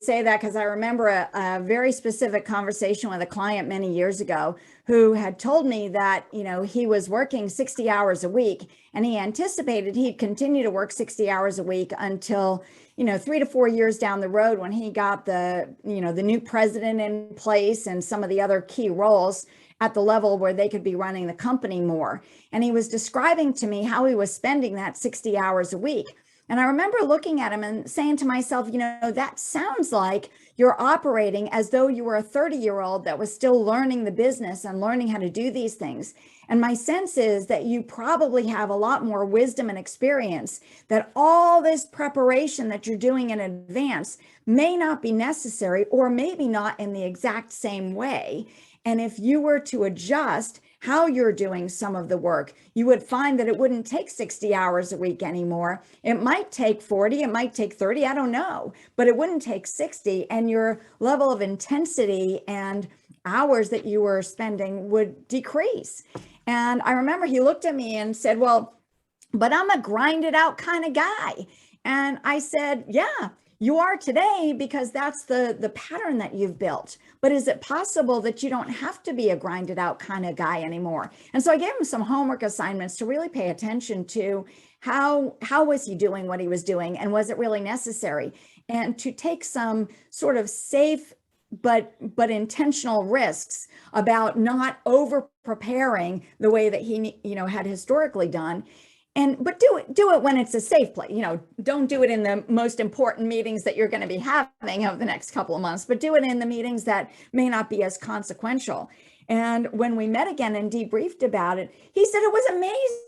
say that because I remember a very specific conversation with a client many years ago who had told me that, he was working 60 hours a week and he anticipated he'd continue to work 60 hours a week until, 3 to 4 years down the road when he got the new president in place and some of the other key roles at the level where they could be running the company more. And he was describing to me how he was spending that 60 hours a week. And I remember looking at him and saying to myself, that sounds like you're operating as though you were a 30-year-old that was still learning the business and learning how to do these things. And my sense is that you probably have a lot more wisdom and experience, that all this preparation that you're doing in advance may not be necessary, or maybe not in the exact same way. And if you were to adjust how you're doing some of the work, you would find that it wouldn't take 60 hours a week anymore. It might take 40, it might take 30, I don't know, but it wouldn't take 60. And your level of intensity and hours that you were spending would decrease. And I remember he looked at me and said, well, but I'm a grind it out kind of guy. And I said, yeah, you are today because that's the pattern that you've built. But is it possible that you don't have to be a grinded out kind of guy anymore? And so I gave him some homework assignments to really pay attention to how was he doing what he was doing, and was it really necessary? And to take some sort of safe but intentional risks about not over preparing the way that he had historically done. But do it when it's a safe place. Don't do it in the most important meetings that you're going to be having over the next couple of months, but do it in the meetings that may not be as consequential. And when we met again and debriefed about it, he said it was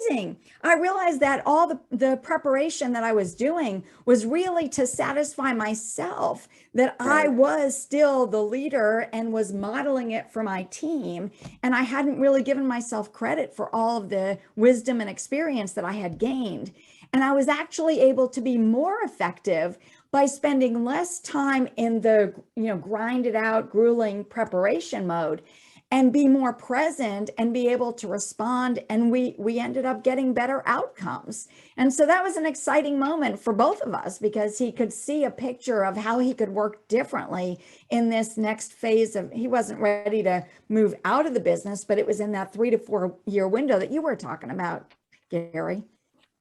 amazing. I realized that all the preparation that I was doing was really to satisfy myself, that I was still the leader and was modeling it for my team. And I hadn't really given myself credit for all of the wisdom and experience that I had gained. And I was actually able to be more effective by spending less time in the, grinded out, grueling preparation mode, and be more present and be able to respond. And we ended up getting better outcomes. And so that was an exciting moment for both of us, because he could see a picture of how he could work differently in this next phase of, he wasn't ready to move out of the business, but it was in that 3 to 4 year window that you were talking about, Gary.